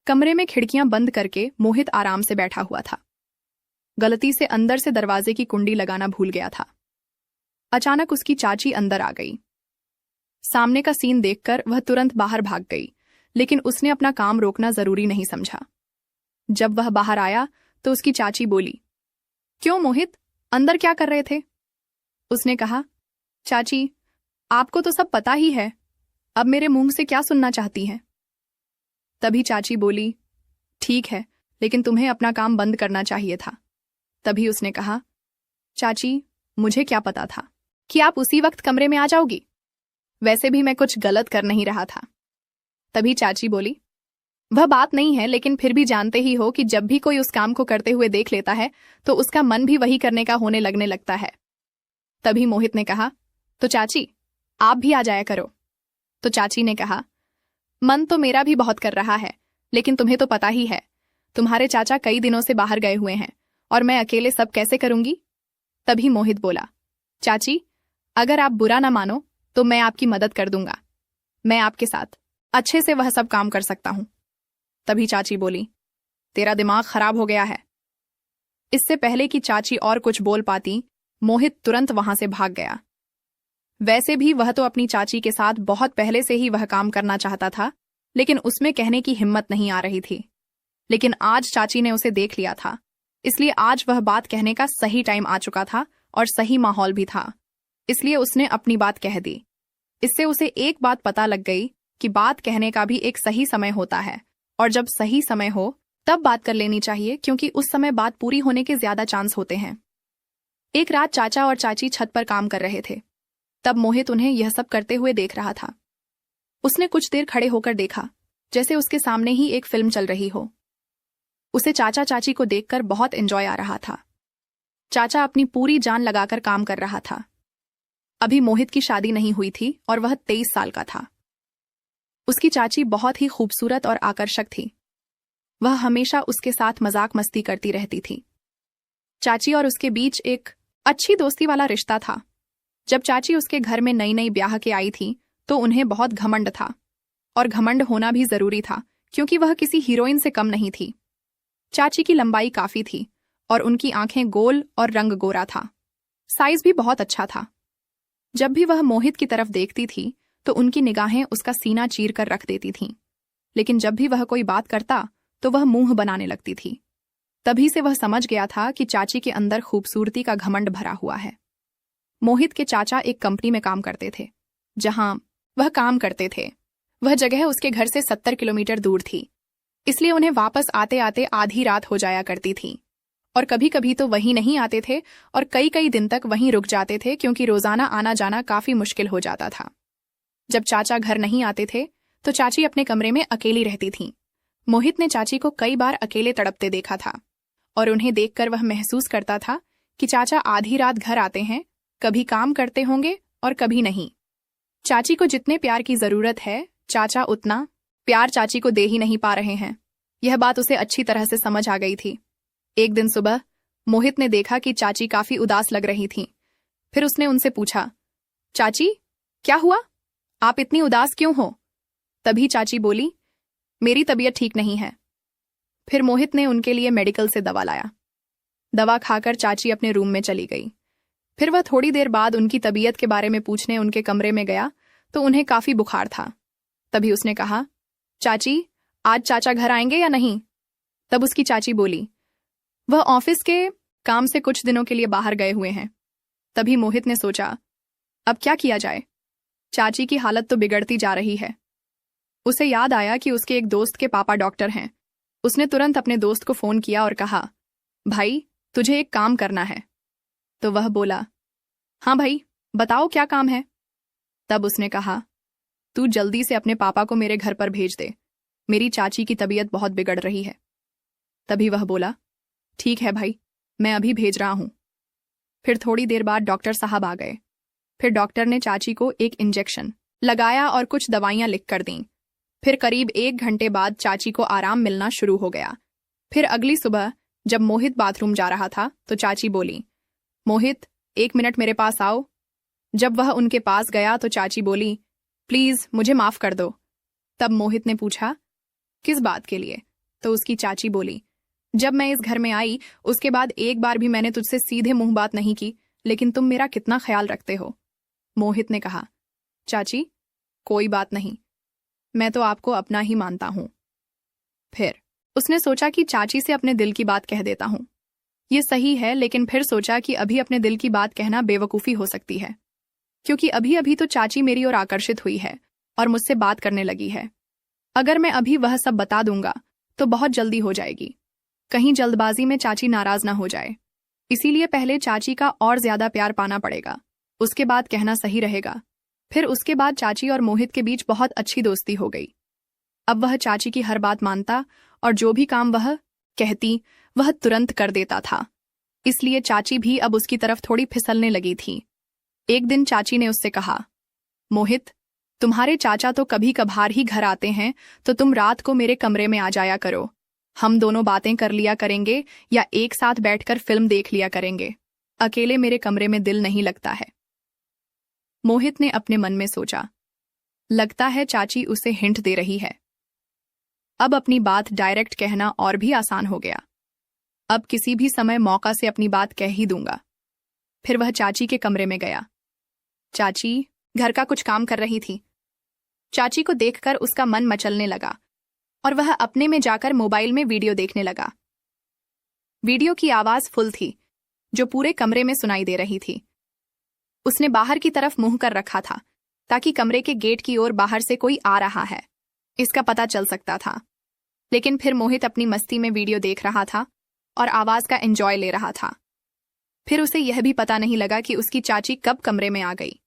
कमरे में खिड़कियां बंद करके मोहित आराम से बैठा हुआ था। गलती से अंदर से दरवाजे की कुंडी लगाना भूल गया था। अचानक उसकी चाची अंदर आ गई। सामने का सीन देखकर वह तुरंत बाहर भाग गई, लेकिन उसने अपना काम रोकना जरूरी नहीं समझा। जब वह बाहर आया तो उसकी चाची बोली, क्यों मोहित, अंदर क्या कर रहे थे? उसने कहा, चाची, आपको तो सब पता ही है, अब मेरे मुंह से क्या सुनना चाहती हैं? तभी चाची बोली, ठीक है, लेकिन तुम्हें अपना काम बंद करना चाहिए था। तभी उसने कहा, चाची, मुझे क्या पता था कि आप उसी वक्त कमरे में आ जाओगी? वैसे भी मैं कुछ गलत कर नहीं रहा था। तभी चाची बोली, वह बात नहीं है, लेकिन फिर भी जानते ही हो कि जब भी कोई उस काम को करते हुए देख लेता है तो उसका मन भी वही करने का होने लगने लगता है। तभी मोहित ने कहा, तो चाची, आप भी आ जाया करो। तो चाची ने कहा, मन तो मेरा भी बहुत कर रहा है, लेकिन तुम्हें तो पता ही है, तुम्हारे चाचा कई दिनों से बाहर गए हुए हैं और मैं अकेले सब कैसे करूंगी? तभी मोहित बोला, चाची, अगर आप बुरा ना मानो तो मैं आपकी मदद कर दूंगा। मैं आपके साथ अच्छे से वह सब काम कर सकता हूं। तभी चाची बोली, तेरा दिमाग खराब हो गया है। इससे पहले कि चाची और कुछ बोल पाती, मोहित तुरंत वहां से भाग गया। वैसे भी वह तो अपनी चाची के साथ बहुत पहले से ही वह काम करना चाहता था, लेकिन उसमें कहने की हिम्मत नहीं आ रही थी। लेकिन आज चाची ने उसे देख लिया था, इसलिए आज वह बात कहने का सही टाइम आ चुका था और सही माहौल भी था, इसलिए उसने अपनी बात कह दी। इससे उसे एक बात पता लग गई कि बात कहने का भी एक सही समय होता है, और जब सही समय हो तब बात कर लेनी चाहिए, क्योंकि उस समय बात पूरी होने के ज्यादा चांस होते हैं। एक रात चाचा और चाची छत पर काम कर रहे थे। तब मोहित उन्हें यह सब करते हुए देख रहा था। उसने कुछ देर खड़े होकर देखा, जैसे उसके सामने ही एक फिल्म चल रही हो। उसे चाचा चाची को देखकर बहुत एंजॉय आ रहा था। चाचा अपनी पूरी जान लगाकर काम कर रहा था। अभी मोहित की शादी नहीं हुई थी और वह 23 साल का था। उसकी चाची बहुत ही खूबसूरत और आकर्षक थी। वह हमेशा उसके साथ मजाक मस्ती करती रहती थी। चाची और उसके बीच एक अच्छी दोस्ती वाला रिश्ता था। जब चाची उसके घर में नई नई ब्याह के आई थी तो उन्हें बहुत घमंड था, और घमंड होना भी जरूरी था, क्योंकि वह किसी हीरोइन से कम नहीं थी। चाची की लंबाई काफी थी और उनकी आंखें गोल और रंग गोरा था। साइज भी बहुत अच्छा था। जब भी वह मोहित की तरफ देखती थी तो उनकी निगाहें उसका सीना चीर कर रख देती थीं, लेकिन जब भी वह कोई बात करता तो वह मुंह बनाने लगती थी। तभी से वह समझ गया था कि चाची के अंदर खूबसूरती का घमंड भरा हुआ है। मोहित के चाचा एक कंपनी में काम करते थे। जहां वह काम करते थे वह जगह उसके घर से 70 किलोमीटर दूर थी, इसलिए उन्हें वापस आते आते आधी रात हो जाया करती थी। और कभी कभी तो वहीं नहीं आते थे और कई कई दिन तक वहीं रुक जाते थे, क्योंकि रोजाना आना जाना काफी मुश्किल हो जाता था। जब चाचा घर नहीं आते थे तो चाची अपने कमरे में अकेली रहती थीं। मोहित ने चाची को कई बार अकेले तड़पते देखा था, और उन्हें देखकर वह महसूस करता था कि चाचा आधी रात घर आते हैं, कभी काम करते होंगे और कभी नहीं। चाची को जितने प्यार की जरूरत है, चाचा उतना प्यार चाची को दे ही नहीं पा रहे हैं। यह बात उसे अच्छी तरह से समझ आ गई थी। एक दिन सुबह मोहित ने देखा कि चाची काफी उदास लग रही थीं। फिर उसने उनसे पूछा, चाची, क्या हुआ? आप इतनी उदास क्यों हो? तभी चाची बोली, मेरी तबीयत ठीक नहीं है। फिर मोहित ने उनके लिए मेडिकल से दवा लाया। दवा खाकर चाची अपने रूम में चली गई। फिर वह थोड़ी देर बाद उनकी तबीयत के बारे में पूछने उनके कमरे में गया तो उन्हें काफी बुखार था। तभी उसने कहा, चाची, आज चाचा घर आएंगे या नहीं? तब उसकी चाची बोली, वह ऑफिस के काम से कुछ दिनों के लिए बाहर गए हुए हैं। तभी मोहित ने सोचा, अब क्या किया जाए? चाची की हालत तो बिगड़ती जा रही है। उसे याद आया कि उसके एक दोस्त के पापा डॉक्टर हैं। उसने तुरंत अपने दोस्त को फोन किया और कहा, भाई, तुझे एक काम करना है। तो वह बोला, हाँ भाई, बताओ क्या काम है? तब उसने कहा, तू जल्दी से अपने पापा को मेरे घर पर भेज दे, मेरी चाची की तबीयत बहुत बिगड़ रही है। तभी वह बोला, ठीक है भाई, मैं अभी भेज रहा हूं। फिर थोड़ी देर बाद डॉक्टर साहब आ गए। फिर डॉक्टर ने चाची को एक इंजेक्शन लगाया और कुछ दवाइयां लिख कर दीं। फिर करीब 1 घंटे बाद चाची को आराम मिलना शुरू हो गया। फिर अगली सुबह जब मोहित बाथरूम जा रहा था तो चाची बोली, मोहित, 1 मिनट मेरे पास आओ। जब वह उनके पास गया तो चाची बोली, प्लीज मुझे माफ कर दो। तब मोहित ने पूछा, किस बात के लिए? तो उसकी चाची बोली, जब मैं इस घर में आई उसके बाद एक बार भी मैंने तुझसे सीधे मुंह बात नहीं की, लेकिन तुम मेरा कितना ख्याल रखते हो। मोहित ने कहा, चाची कोई बात नहीं, मैं तो आपको अपना ही मानता हूं। फिर उसने सोचा कि चाची से अपने दिल की बात कह देता हूं। ये सही है, लेकिन फिर सोचा कि अभी अपने दिल की बात कहना बेवकूफ़ी हो सकती है, क्योंकि अभी अभी तो चाची मेरी ओर आकर्षित हुई है और मुझसे बात करने लगी है। अगर मैं अभी वह सब बता दूंगा तो बहुत जल्दी हो जाएगी, कहीं जल्दबाजी में चाची नाराज ना हो जाए। इसीलिए पहले चाची का और ज्यादा प्यार पाना पड़ेगा, उसके बाद कहना सही रहेगा। फिर उसके बाद चाची और मोहित के बीच बहुत अच्छी दोस्ती हो गई। अब वह चाची की हर बात मानता और जो भी काम वह कहती वह तुरंत कर देता था। इसलिए चाची भी अब उसकी तरफ थोड़ी फिसलने लगी थी। एक दिन चाची ने उससे कहा, मोहित, तुम्हारे चाचा तो कभी कभार ही घर आते हैं, तो तुम रात को मेरे कमरे में आ जाया करो। हम दोनों बातें कर लिया करेंगे या एक साथ बैठकर फिल्म देख लिया करेंगे। अकेले मेरे कमरे में दिल नहीं लगता है। मोहित ने अपने मन में सोचा, लगता है चाची उसे हिंट दे रही है। अब अपनी बात डायरेक्ट कहना और भी आसान हो गया। अब किसी भी समय मौका से अपनी बात कह ही दूंगा। फिर वह चाची के कमरे में गया। चाची घर का कुछ काम कर रही थी। चाची को देखकर उसका मन मचलने लगा और वह अपने में जाकर मोबाइल में वीडियो देखने लगा। वीडियो की आवाज फुल थी, जो पूरे कमरे में सुनाई दे रही थी। उसने बाहर की तरफ मुंह कर रखा था ताकि कमरे के गेट की ओर बाहर से कोई आ रहा है इसका पता चल सकता था। लेकिन फिर मोहित अपनी मस्ती में वीडियो देख रहा था और आवाज का एंजॉय ले रहा था। फिर उसे यह भी पता नहीं लगा कि उसकी चाची कब कमरे में आ गई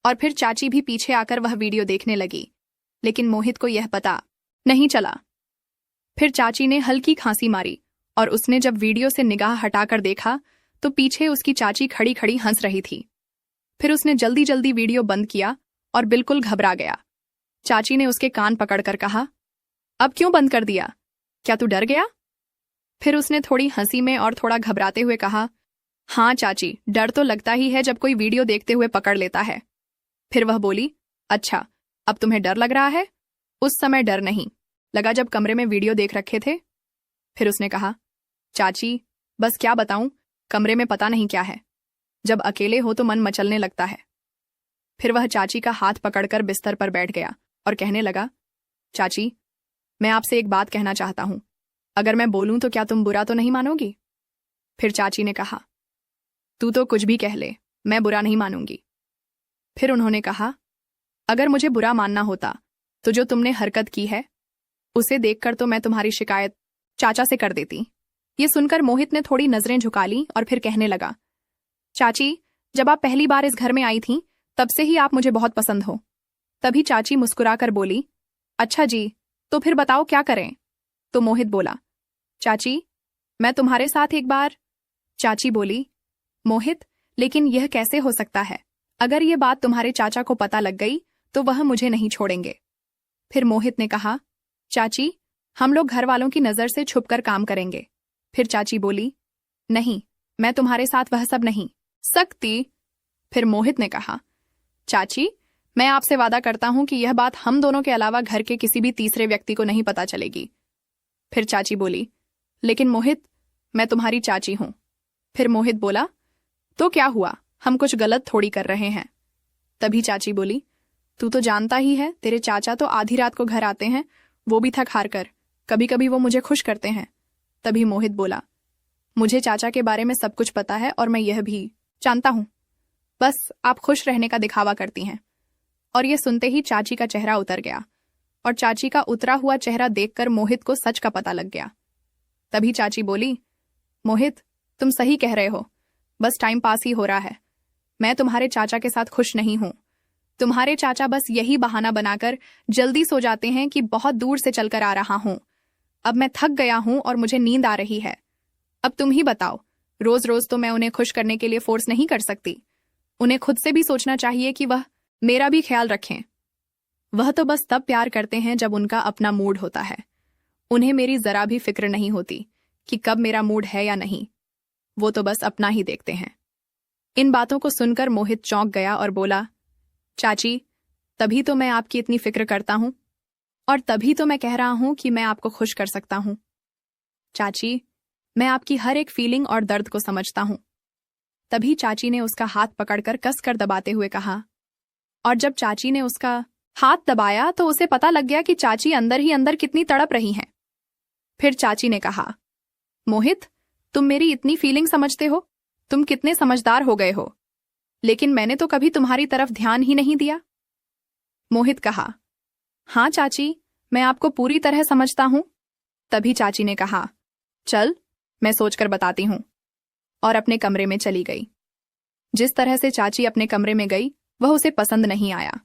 और फिर चाची भी पीछे आकर वह वीडियो देखने लगी, लेकिन मोहित को यह पता नहीं चला। फिर चाची ने हल्की खांसी मारी और उसने जब वीडियो से निगाह हटाकर देखा तो पीछे उसकी चाची खड़ी खड़ी हंस रही थी। फिर उसने जल्दी जल्दी वीडियो बंद किया और बिल्कुल घबरा गया। चाची ने उसके कान पकड़कर कहा, अब क्यों बंद कर दिया? क्या तू डर गया? फिर उसने थोड़ी हंसी में और थोड़ा घबराते हुए कहा, हाँ चाची, डर तो लगता ही है जब कोई वीडियो देखते हुए पकड़ लेता है। फिर वह बोली, अच्छा, अब तुम्हें डर लग रहा है? उस समय डर नहीं लगा जब कमरे में वीडियो देख रखे थे। फिर उसने कहा, चाची बस क्या बताऊं, कमरे में पता नहीं क्या है। जब अकेले हो तो मन मचलने लगता है। फिर वह चाची का हाथ पकड़कर बिस्तर पर बैठ गया और कहने लगा, चाची मैं आपसे एक बात कहना चाहता हूं। अगर मैं बोलूं तो क्या तुम बुरा तो नहीं मानोगी? फिर चाची ने कहा, तू तो कुछ भी कह ले, मैं बुरा नहीं मानूंगी। फिर उन्होंने कहा, अगर मुझे बुरा मानना होता तो जो तुमने हरकत की है उसे देखकर तो मैं तुम्हारी शिकायत चाचा से कर देती। ये सुनकर मोहित ने थोड़ी नजरें झुका ली और फिर कहने लगा, चाची जब आप पहली बार इस घर में आई थीं तब से ही आप मुझे बहुत पसंद हो। तभी चाची मुस्कुराकर बोली, अच्छा जी, तो फिर बताओ क्या करें? तो मोहित बोला, चाची मैं तुम्हारे साथ एक बार। चाची बोली, मोहित लेकिन यह कैसे हो सकता है? अगर ये बात तुम्हारे चाचा को पता लग गई तो वह मुझे नहीं छोड़ेंगे। फिर मोहित ने कहा, चाची हम लोग घर वालों की नजर से छुपकर काम करेंगे। फिर चाची बोली, नहीं, मैं तुम्हारे साथ वह सब नहीं सकती। फिर मोहित ने कहा, चाची मैं आपसे वादा करता हूं कि यह बात हम दोनों के अलावा घर के किसी भी तीसरे व्यक्ति को नहीं पता चलेगी। फिर चाची बोली, लेकिन मोहित मैं तुम्हारी चाची हूं। फिर मोहित बोला, तो क्या हुआ, हम कुछ गलत थोड़ी कर रहे हैं। तभी चाची बोली, तू तो जानता ही है, तेरे चाचा तो आधी रात को घर आते हैं, वो भी थक हार कर। कभी कभी वो मुझे खुश करते हैं। तभी मोहित बोला, मुझे चाचा के बारे में सब कुछ पता है और मैं यह भी जानता हूं, बस आप खुश रहने का दिखावा करती हैं। और यह सुनते ही चाची का चेहरा उतर गया और चाची का उतरा हुआ चेहरा देखकर मोहित को सच का पता लग गया। तभी चाची बोली, मोहित तुम सही कह रहे हो, बस टाइम पास ही हो रहा है। मैं तुम्हारे चाचा के साथ खुश नहीं हूं। तुम्हारे चाचा बस यही बहाना बनाकर जल्दी सो जाते हैं कि बहुत दूर से चलकर आ रहा हूं। अब मैं थक गया हूं और मुझे नींद आ रही है। अब तुम ही बताओ, रोज रोज तो मैं उन्हें खुश करने के लिए फोर्स नहीं कर सकती। उन्हें खुद से भी सोचना चाहिए कि वह मेरा भी ख्याल रखें। वह तो बस तब प्यार करते हैं जब उनका अपना मूड होता है। उन्हें मेरी जरा भी फिक्र नहीं होती कि कब मेरा मूड है या नहीं। वो तो बस अपना ही देखते हैं। इन बातों को सुनकर मोहित चौंक गया और बोला, चाची तभी तो मैं आपकी इतनी फिक्र करता हूं। और तभी तो मैं कह रहा हूं कि मैं आपको खुश कर सकता हूं। चाची, मैं आपकी हर एक फीलिंग और दर्द को समझता हूं। तभी चाची ने उसका हाथ पकड़कर कसकर दबाते हुए कहा। और जब चाची ने उसका हाथ दबाया तो उसे पता लग गया कि चाची अंदर ही अंदर कितनी तड़प रही हैं। फिर चाची ने कहा, मोहित, तुम मेरी इतनी फीलिंग समझते हो, तुम कितने समझदार हो गए हो, लेकिन मैंने तो कभी तुम्हारी तरफ ध्यान ही नहीं दिया। मोहित कहा, हाँ चाची, मैं आपको पूरी तरह समझता हूं। तभी चाची ने कहा, चल, मैं सोचकर बताती हूं, और अपने कमरे में चली गई। जिस तरह से चाची अपने कमरे में गई वह उसे पसंद नहीं आया।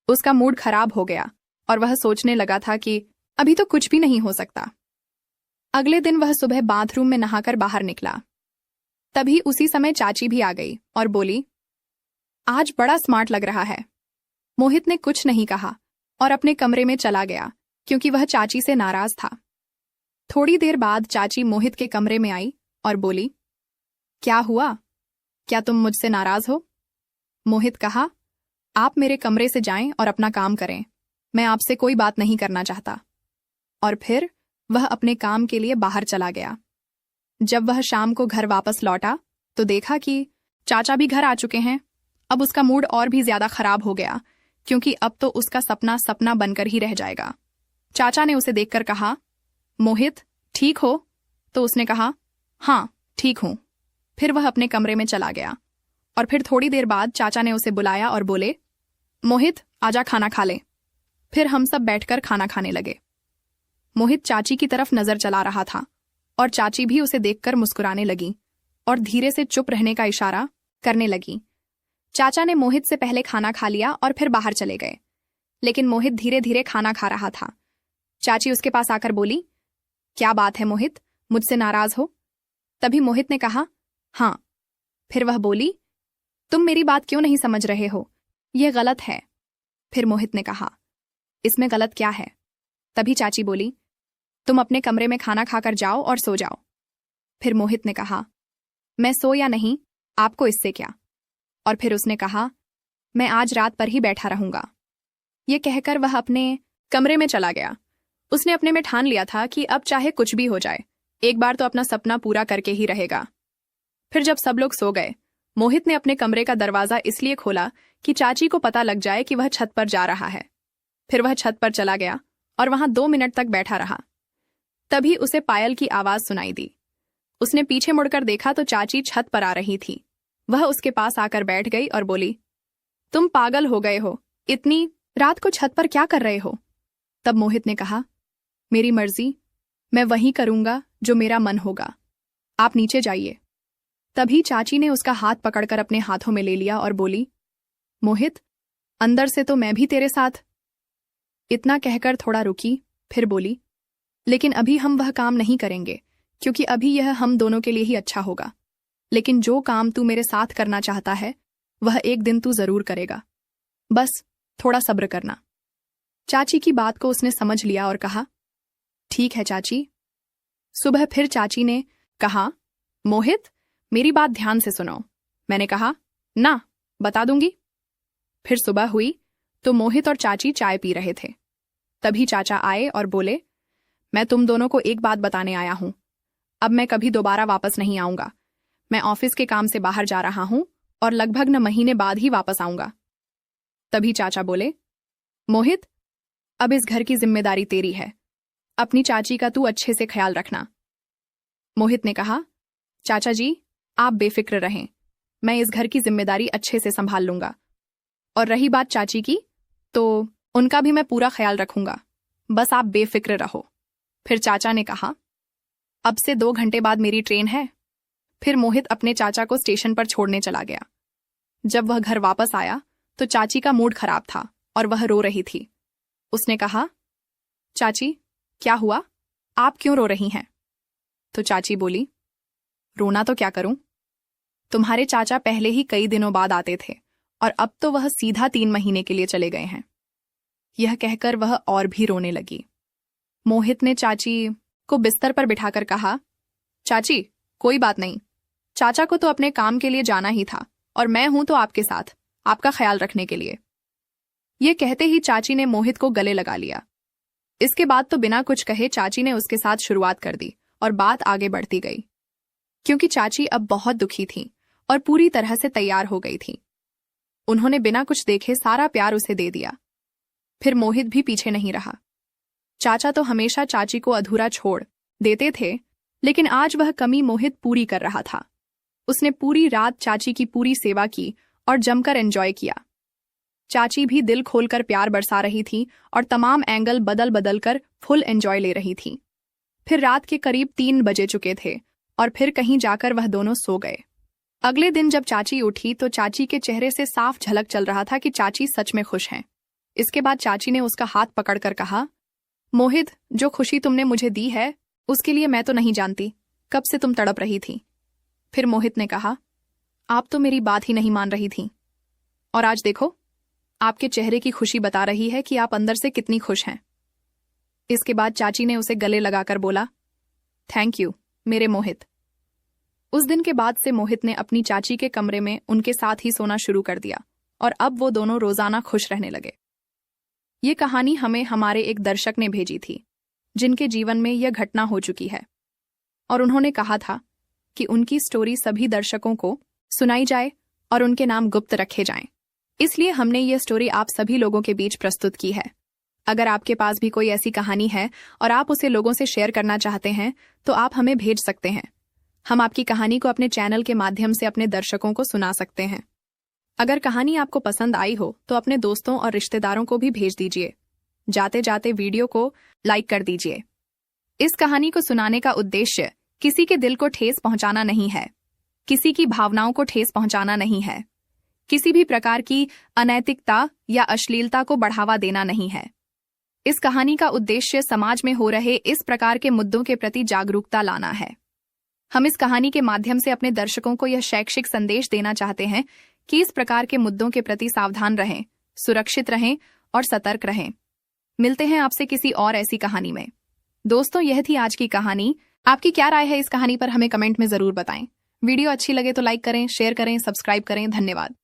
उसका मूड खराब हो गया और वह सोचने लगा था कि अभी तो कुछ भी नहीं हो सकता। अगले दिन वह सुबह बाथरूम में नहाकर बाहर निकला। तभी उसी समय चाची भी आ गई और बोली, आज बड़ा स्मार्ट लग रहा है। मोहित ने कुछ नहीं कहा और अपने कमरे में चला गया, क्योंकि वह चाची से नाराज था। थोड़ी देर बाद चाची मोहित के कमरे में आई और बोली, क्या हुआ? क्या तुम मुझसे नाराज हो? मोहित कहा, आप मेरे कमरे से जाएं और अपना काम करें, मैं आपसे कोई बात नहीं करना चाहता। और फिर वह अपने काम के लिए बाहर चला गया। जब वह शाम को घर वापस लौटा तो देखा कि चाचा भी घर आ चुके हैं। अब उसका मूड और भी ज्यादा खराब हो गया, क्योंकि अब तो उसका सपना सपना बनकर ही रह जाएगा। चाचा ने उसे देखकर कहा, मोहित, ठीक हो? तो उसने कहा, हाँ, ठीक हूं। फिर वह अपने कमरे में चला गया और फिर थोड़ी देर बाद चाचा ने उसे बुलाया और बोले, मोहित, आजा खाना खा ले। फिर हम सब बैठकर खाना खाने लगे। मोहित चाची की तरफ नजर चला रहा था और चाची भी उसे देखकर मुस्कुराने लगी और धीरे से चुप रहने का इशारा करने लगी। चाचा ने मोहित से पहले खाना खा लिया और फिर बाहर चले गए, लेकिन मोहित धीरे धीरे खाना खा रहा था। चाची उसके पास आकर बोली, क्या बात है मोहित, मुझसे नाराज हो? तभी मोहित ने कहा, हाँ। फिर वह बोली, तुम मेरी बात क्यों नहीं समझ रहे हो? यह गलत है। फिर मोहित ने कहा, इसमें गलत क्या है? तभी चाची बोली, तुम अपने कमरे में खाना खाकर जाओ और सो जाओ। फिर मोहित ने कहा, मैं सो या नहीं, आपको इससे क्या? और फिर उसने कहा, मैं आज रात पर ही बैठा रहूंगा। ये कहकर वह अपने कमरे में चला गया। उसने अपने में ठान लिया था कि अब चाहे कुछ भी हो जाए, एक बार तो अपना सपना पूरा करके ही रहेगा। फिर जब सब लोग सो गए, मोहित ने अपने कमरे का दरवाजा इसलिए खोला कि चाची को पता लग जाए कि वह छत पर जा रहा है। फिर वह छत पर चला गया और वहां 2 मिनट तक बैठा रहा। तभी उसे पायल की आवाज सुनाई दी। उसने पीछे मुड़कर देखा तो चाची छत पर आ रही थी। वह उसके पास आकर बैठ गई और बोली, तुम पागल हो गए हो, इतनी रात को छत पर क्या कर रहे हो? तब मोहित ने कहा, मेरी मर्जी, मैं वही करूंगा जो मेरा मन होगा, आप नीचे जाइए। तभी चाची ने उसका हाथ पकड़कर अपने हाथों में ले लिया और बोली, मोहित, अंदर से तो मैं भी तेरे साथ। इतना कहकर थोड़ा रुकी, फिर बोली, लेकिन अभी हम वह काम नहीं करेंगे, क्योंकि अभी यह हम दोनों के लिए ही अच्छा होगा। लेकिन जो काम तू मेरे साथ करना चाहता है वह एक दिन तू जरूर करेगा, बस थोड़ा सब्र करना। चाची की बात को उसने समझ लिया और कहा, ठीक है चाची। सुबह फिर चाची ने कहा, मोहित, मेरी बात ध्यान से सुनो। मैंने कहा, ना, बता दूंगी। फिर सुबह हुई तो मोहित और चाची चाय पी रहे थे। तभी चाचा आए और बोले, मैं तुम दोनों को एक बात बताने आया हूं। अब मैं कभी दोबारा वापस नहीं आऊंगा। मैं ऑफिस के काम से बाहर जा रहा हूं और लगभग 9 महीने बाद ही वापस आऊंगा। तभी चाचा बोले, मोहित, अब इस घर की जिम्मेदारी तेरी है, अपनी चाची का तू अच्छे से ख्याल रखना। मोहित ने कहा, चाचा जी, आप बेफिक्र रहें, मैं इस घर की जिम्मेदारी अच्छे से संभाल लूंगा। और रही बात चाची की, तो उनका भी मैं पूरा ख्याल रखूंगा, बस आप बेफिक्र रहो। फिर चाचा ने कहा, अब से 2 घंटे बाद मेरी ट्रेन है। फिर मोहित अपने चाचा को स्टेशन पर छोड़ने चला गया। जब वह घर वापस आया तो चाची का मूड खराब था और वह रो रही थी। उसने कहा, चाची, क्या हुआ? आप क्यों रो रही हैं? तो चाची बोली, रोना तो क्या करूं, तुम्हारे चाचा पहले ही कई दिनों बाद आते थे और अब तो वह सीधा 3 महीने के लिए चले गए हैं। यह कहकर वह और भी रोने लगी। मोहित ने चाची को बिस्तर पर बिठाकर कहा, चाची, कोई बात नहीं, चाचा को तो अपने काम के लिए जाना ही था और मैं हूं तो आपके साथ, आपका ख्याल रखने के लिए। यह कहते ही चाची ने मोहित को गले लगा लिया इसके बाद तो बिना कुछ कहे चाची ने उसके साथ शुरुआत कर दी और बात आगे बढ़ती गई, क्योंकि चाची अब बहुत दुखी थी और पूरी तरह से तैयार हो गई थी। उन्होंने बिना कुछ देखे सारा प्यार उसे दे दिया। फिर मोहित भी पीछे नहीं रहा। चाचा तो हमेशा चाची को अधूरा छोड़ देते थे, लेकिन आज वह कमी मोहित पूरी कर रहा था। उसने पूरी रात चाची की पूरी सेवा की और जमकर एंजॉय किया। चाची भी दिल खोलकर प्यार बरसा रही थी और तमाम एंगल बदल बदल कर फुल एंजॉय ले रही थी। फिर रात के करीब 3 बजे चुके थे और फिर कहीं जाकर वह दोनों सो गए। अगले दिन जब चाची उठी तो चाची के चेहरे से साफ झलक चल रहा था कि चाची सच में खुश हैं। इसके बाद चाची ने उसका हाथ पकड़कर कहा, मोहित, जो खुशी तुमने मुझे दी है उसके लिए मैं तो नहीं जानती कब से तुम तड़प रही थी। फिर मोहित ने कहा, आप तो मेरी बात ही नहीं मान रही थी, और आज देखो आपके चेहरे की खुशी बता रही है कि आप अंदर से कितनी खुश हैं। इसके बाद चाची ने उसे गले लगाकर बोला, थैंक यू मेरे मोहित। उस दिन के बाद से मोहित ने अपनी चाची के कमरे में उनके साथ ही सोना शुरू कर दिया और अब वो दोनों रोजाना खुश रहने लगे। ये कहानी हमें हमारे एक दर्शक ने भेजी थी, जिनके जीवन में यह घटना हो चुकी है, और उन्होंने कहा था कि उनकी स्टोरी सभी दर्शकों को सुनाई जाए और उनके नाम गुप्त रखे जाएं। इसलिए हमने ये स्टोरी आप सभी लोगों के बीच प्रस्तुत की है। अगर आपके पास भी कोई ऐसी कहानी है और आप उसे लोगों से शेयर करना चाहते हैं तो आप हमें भेज सकते हैं। हम आपकी कहानी को अपने चैनल के माध्यम से अपने दर्शकों को सुना सकते हैं। अगर कहानी आपको पसंद आई हो तो अपने दोस्तों और रिश्तेदारों को भी भेज दीजिए। जाते जाते वीडियो को लाइक कर दीजिए। इस कहानी को सुनाने का उद्देश्य किसी के दिल को ठेस पहुंचाना नहीं है, किसी की भावनाओं को ठेस पहुंचाना नहीं है, किसी भी प्रकार की अनैतिकता या अश्लीलता को बढ़ावा देना नहीं है। इस कहानी का उद्देश्य समाज में हो रहे इस प्रकार के मुद्दों के प्रति जागरूकता लाना है। हम इस कहानी के माध्यम से अपने दर्शकों को यह शैक्षिक संदेश देना चाहते हैं कि इस प्रकार के मुद्दों के प्रति सावधान रहें, सुरक्षित रहें और सतर्क रहें। मिलते हैं आपसे किसी और ऐसी कहानी में। दोस्तों, यह थी आज की कहानी। आपकी क्या राय है इस कहानी पर हमें कमेंट में जरूर बताएं। वीडियो अच्छी लगे तो लाइक करें, शेयर करें, सब्सक्राइब करें। धन्यवाद।